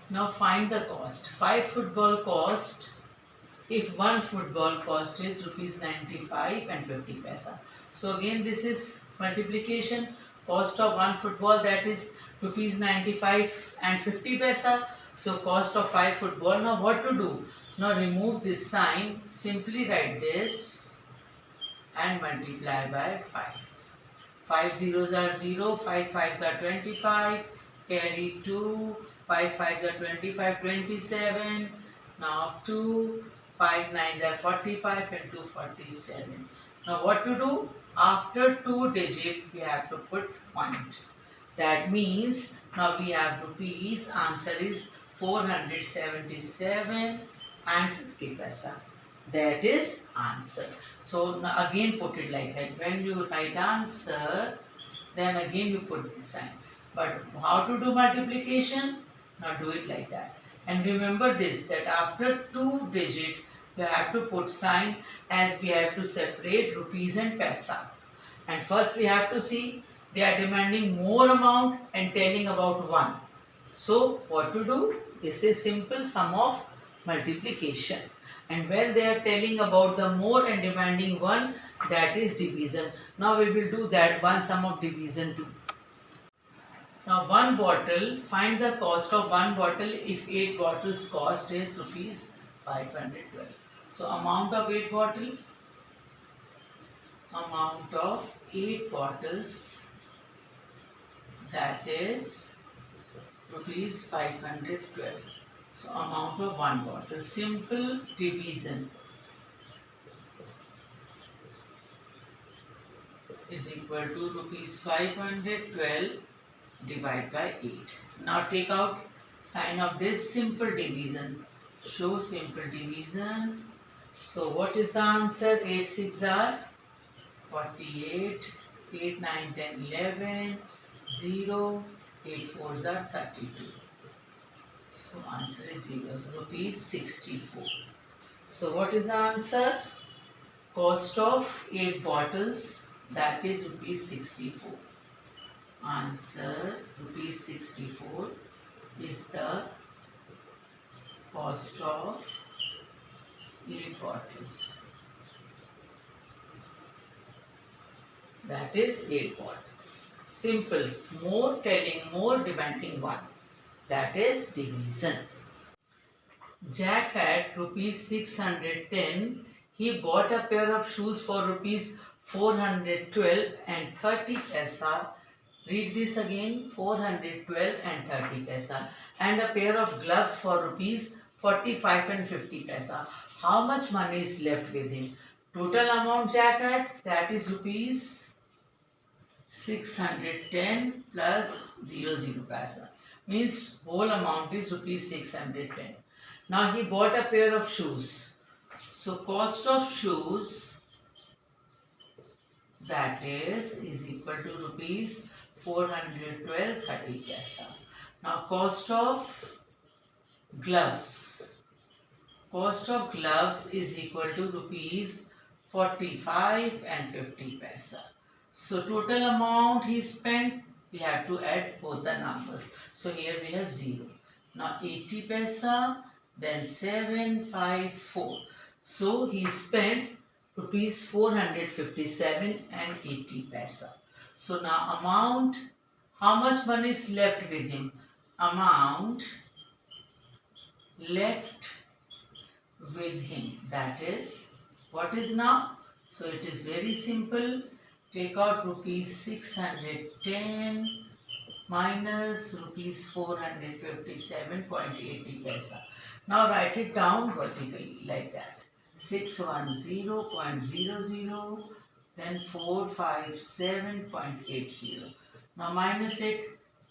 Now find the cost. 5 football cost, if one football cost is rupees 95 and 50 paisa. So again this is multiplication. Cost of one football, that is rupees 95 and 50 paisa. So cost of 5 football. Now what to do? Now remove this sign. Simply write this and multiply by 5. 5 zeros are 0, 5 fives are 25, carry 2, 5 fives are 25, 27, now 2, 5 nines are 45 and 2 47. Now what to do? After 2 digit we have to put point. That means now we have rupees, answer is 477 and 50 paisa. That is answer. So now again put it like that. When you write answer, then again you put this sign. But how to do multiplication? Now do it like that. And remember this, that after 2 digit you have to put sign, as we have to separate rupees and paisa. And first we have to see they are demanding more amount and telling about 1. So what to do? This is simple sum of multiplication. And when they are telling about the more and demanding 1, that is division. Now we will do that, one sum of division too. Now one bottle, find the cost of one bottle if 8 bottles cost is rupees 512. So amount of 8 bottles, that is rupees 512. So amount of one bottle, simple division, is equal to rupees 512 divided by 8. Now take out sign of this simple division. Show simple division. So what is the answer? 8 6 are 48, 8 9 10 11, 0, 8 4s are 32. So answer is 0, rupees 64. So what is the answer? Cost of 8 bottles, that is rupees 64. Answer rupees 64 is the cost of 8 bottles. That is 8 bottles. Simple. More telling, more demanding 1. That is division. Jack had rupees 610. He bought a pair of shoes for rupees 412 and 30 paisa. Read this again, 412 and 30 paisa. And a pair of gloves for rupees 45 and 50 paisa. How much money is left with him? Total amount Jack had, that is rupees 610 plus 00 paisa. Means whole amount is rupees 610. Now he bought a pair of shoes. So cost of shoes, that is equal to rupees 412 30 paisa. Now cost of gloves. Cost of gloves is equal to rupees 45 and 50 paisa. So total amount he spent, we have to add both the numbers. So here we have 0. Now 80 paisa, then 754. So he spent rupees 457 and 80 paisa. So now amount, how much money is left with him? Amount left with him, that is, what is now? So it is very simple. Take out rupees 610 minus rupees 457.80 paisa. Now write it down vertically like that. 610.00, then 457.80. Now minus it,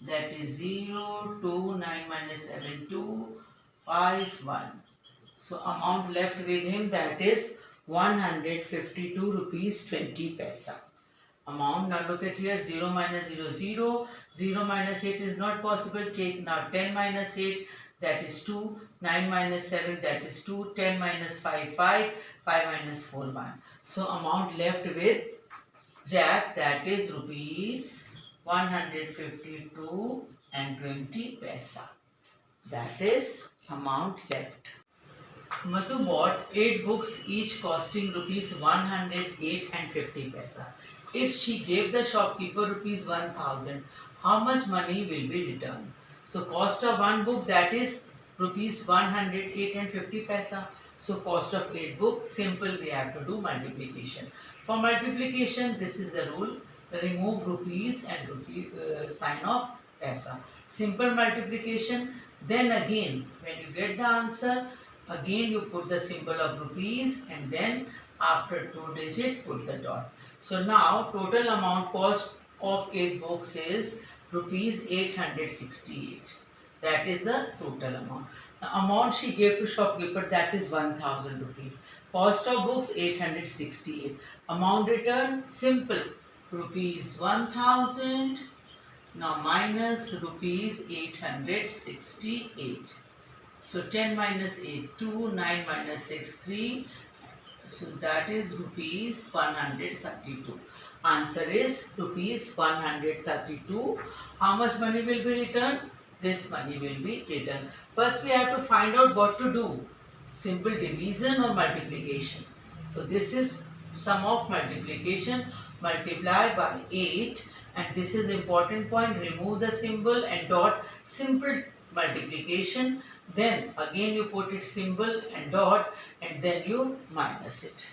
that is 0, 2, 9 minus 7, 2, 5, 1. So amount left with him, that is 152 rupees 20 paisa. Amount, now look at here, 0 minus 0, 0. 0 minus 8 is not possible. Take now 10 minus 8, that is 2. 9 minus 7, that is 2. 10 minus 5, 5. 5 minus 4, 1. So amount left with Jack, that is rupees 152 and 20 paisa. That is amount left. Madhu bought 8 books each costing rupees 108 and 50 paisa. If she gave the shopkeeper rupees 1000, how much money will be returned? So cost of one book, that is rupees 108 and 50 paisa. So cost of 8 books, simple, we have to do multiplication. For multiplication, this is the rule. Remove rupees and sign of paisa. Simple multiplication. Then again, when you get the answer, again you put the symbol of rupees and then after 2 digit put the dot. So now total amount cost of 8 books is rupees 868. That is the total amount. The amount she gave to shopkeeper, that is 1000 rupees. Cost of books 868. Amount returned, simple, rupees 1000. Now minus rupees 868. So 10 minus 8, 2, 9 minus 6, 3. So that is rupees 132. Answer is rupees 132. How much money will be returned? This money will be returned. First we have to find out what to do. Simple division or multiplication. So this is sum of multiplication. Multiply by 8. And this is important point. Remove the symbol and dot. Simple multiplication. Then again you put it symbol and dot and then you minus it.